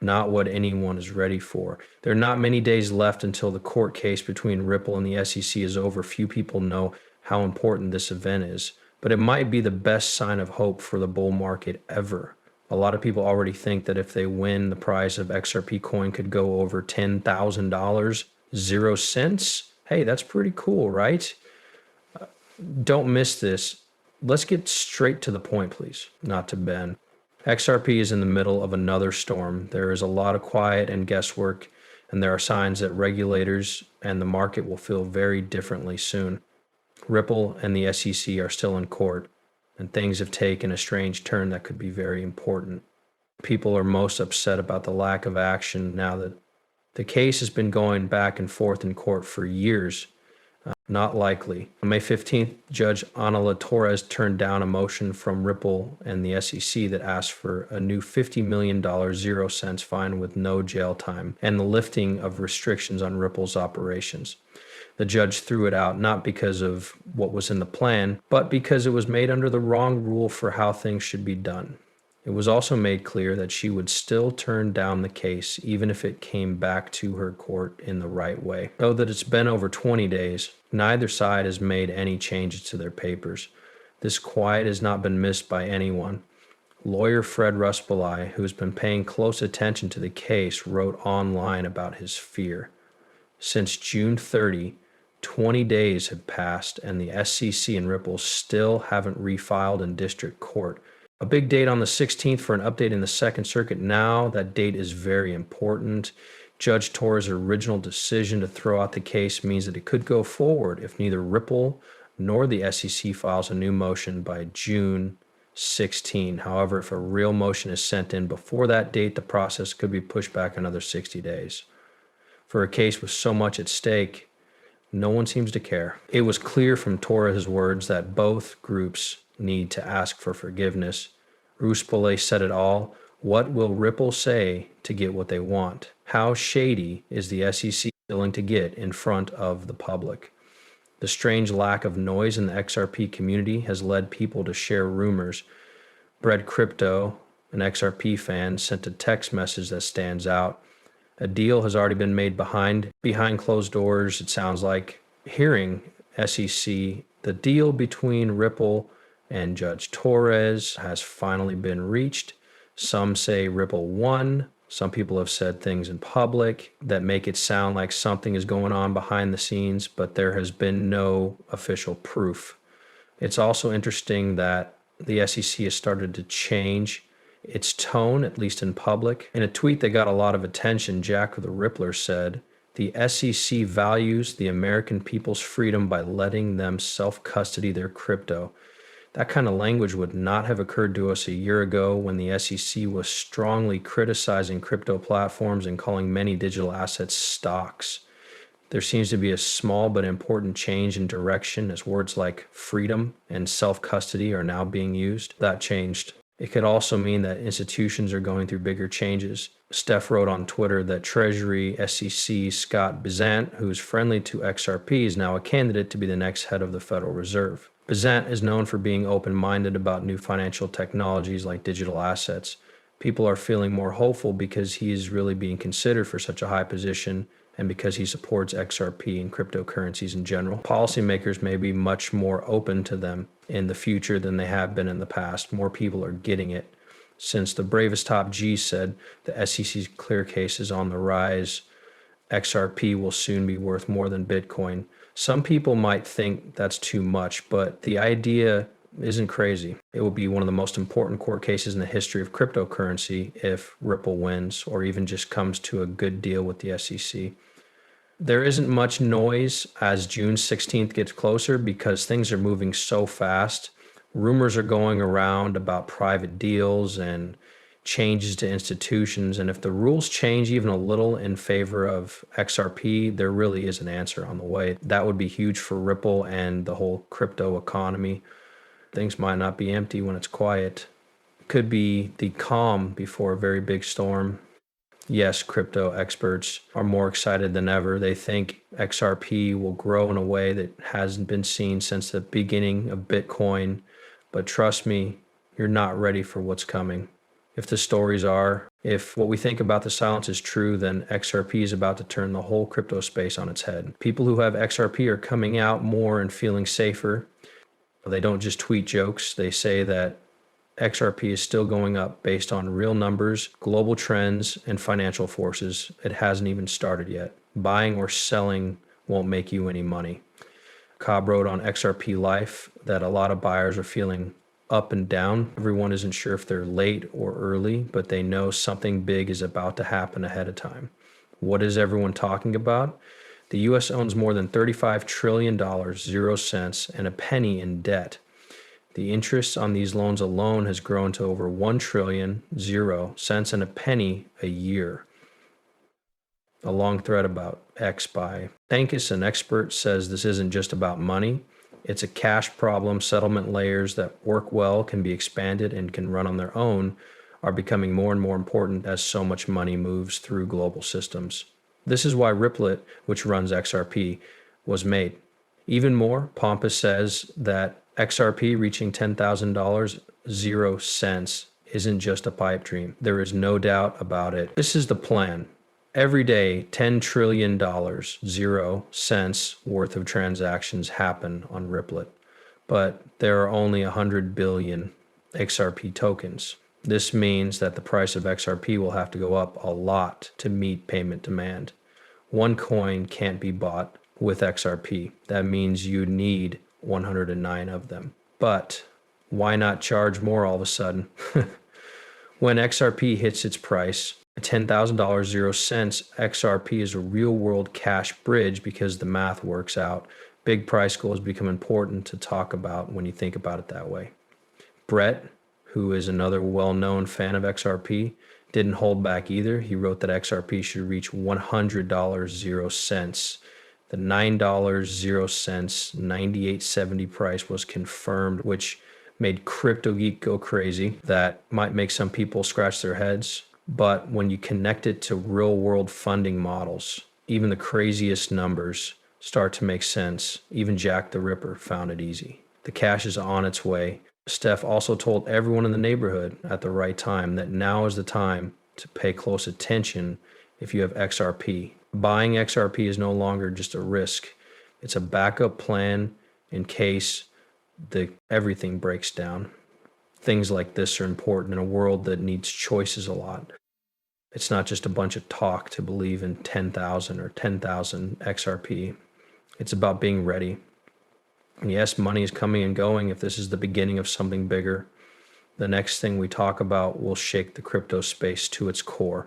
not what anyone is ready for. There are not many days left until the court case between Ripple and the SEC is over. Few people know how important this event is, but it might be the best sign of hope for the bull market ever. A lot of people already think that if they win, the price of XRP coin could go over $10,000, 0 cents. Hey, that's pretty cool, right? Don't miss this. Let's get straight to the point, please, not to bend. XRP is in the middle of another storm. There is a lot of quiet and guesswork, and there are signs that regulators and the market will feel very differently soon. Ripple and the SEC are still in court, and things have taken a strange turn that could be very important. People are most upset about the lack of action now that the case has been going back and forth in court for years. Not likely. On May 15th, Judge Ana Torres turned down a motion from Ripple and the SEC that asked for a new $50 million 0 cents fine with no jail time and the lifting of restrictions on Ripple's operations. The judge threw it out not because of what was in the plan, but because it was made under the wrong rule for how things should be done. It was also made clear that she would still turn down the case even if it came back to her court in the right way. Though that it's been over 20 days, neither side has made any changes to their papers. This quiet has not been missed by anyone. Lawyer Fred Rusbulai, who has been paying close attention to the case, wrote online about his fear. Since June 30, 20 days have passed and the SEC and Ripple still haven't refiled in district court. A big date on the 16th for an update in the Second Circuit. Now that date is very important. Judge Torres' original decision to throw out the case means that it could go forward if neither Ripple nor the SEC files a new motion by June 16. However, if a real motion is sent in before that date, the process could be pushed back another 60 days. For a case with so much at stake, no one seems to care. It was clear from Torres' words that both groups need to ask for forgiveness. Rusbulai said it all. What will Ripple say to get what they want? How shady is the SEC willing to get in front of the public? The strange lack of noise in the XRP community has led people to share rumors. Bread Crypto, an XRP fan, sent a text message that stands out. A deal has already been made behind closed doors, it sounds like. Hearing SEC, the deal between Ripple and Judge Torres has finally been reached. Some say Ripple won. Some people have said things in public that make it sound like something is going on behind the scenes, but there has been no official proof. It's also interesting that the SEC has started to change its tone, at least in public. In a tweet that got a lot of attention, Jack the Rippler said, "The SEC values the American people's freedom by letting them self-custody their crypto." That kind of language would not have occurred to us a year ago when the SEC was strongly criticizing crypto platforms and calling many digital assets stocks. There seems to be a small but important change in direction as words like freedom and self-custody are now being used. That changed. It could also mean that institutions are going through bigger changes. Steph wrote on Twitter that Treasury SEC Scott Bessent, who's friendly to XRP, is now a candidate to be the next head of the Federal Reserve. Bessent is known for being open-minded about new financial technologies like digital assets. People are feeling more hopeful because he is really being considered for such a high position and because he supports XRP and cryptocurrencies in general. Policymakers may be much more open to them in the future than they have been in the past. More people are getting it. Since the bravest top G said the SEC's clear case is on the rise, XRP will soon be worth more than Bitcoin. Some people might think that's too much, but the idea isn't crazy. It will be one of the most important court cases in the history of cryptocurrency if Ripple wins or even just comes to a good deal with the SEC. There isn't much noise as June 16th gets closer because things are moving so fast. Rumors are going around about private deals and changes to institutions. And if the rules change even a little in favor of XRP, there really is an answer on the way. That would be huge for Ripple and the whole crypto economy. Things might not be empty when it's quiet. Could be the calm before a very big storm. Yes, crypto experts are more excited than ever. They think XRP will grow in a way that hasn't been seen since the beginning of Bitcoin. But trust me, you're not ready for what's coming. If what we think about the silence is true, then XRP is about to turn the whole crypto space on its head. People who have XRP are coming out more and feeling safer. They don't just tweet jokes. They say that XRP is still going up based on real numbers, global trends, and financial forces. It hasn't even started yet. Buying or selling won't make you any money. Cobb wrote on XRP Life that a lot of buyers are feeling up and down. Everyone isn't sure if they're late or early, but they know something big is about to happen ahead of time. What is everyone talking about? The US owns more than $35 trillion, 0 cents, and a penny in debt. The interest on these loans alone has grown to over 1 trillion, 0 cents, and a penny a year. A long thread about X by Us.Thankx, an expert, says this isn't just about money. It's a cash problem. Settlement layers that work well, can be expanded, and can run on their own are becoming more and more important as so much money moves through global systems. This is why Ripple, which runs XRP, was made. Even more, Pompous says that XRP reaching $10,000, 0 cents, isn't just a pipe dream. There is no doubt about it. This is the plan. Every day, $10 trillion, 0 cents worth of transactions happen on Ripple, but there are only 100 billion XRP tokens. This means that the price of XRP will have to go up a lot to meet payment demand. One coin can't be bought with XRP. That means you need 109 of them. But why not charge more all of a sudden? When XRP hits its price, $10,000, 0 cents, XRP is a real world cash bridge because the math works out. Big price goals become important to talk about when you think about it that way. Brett, who is another well-known fan of XRP, didn't hold back either. He wrote that XRP should reach $100, 0 cents. The $9, 0 cents, 98.70 price was confirmed, which made Crypto Geek go crazy. That might make some people scratch their heads. But when you connect it to real world funding models, even the craziest numbers start to make sense. Even Jack the Ripper found it easy. The cash is on its way. Steph also told everyone in the neighborhood at the right time that now is the time to pay close attention if you have XRP. Buying XRP is no longer just a risk. It's a backup plan in case everything breaks down. Things like this are important in a world that needs choices a lot. It's not just a bunch of talk to believe in 10,000 or 10,000 XRP. It's about being ready. And yes, money is coming and going. If this is the beginning of something bigger, the next thing we talk about will shake the crypto space to its core.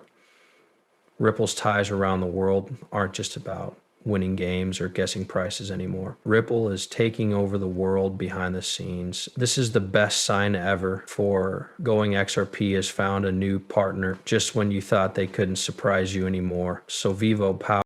Ripple's ties around the world aren't just about winning games or guessing prices anymore. Ripple is taking over the world behind the scenes. This is the best sign ever for Going XRP has found a new partner just when you thought they couldn't surprise you anymore. So Vivo Power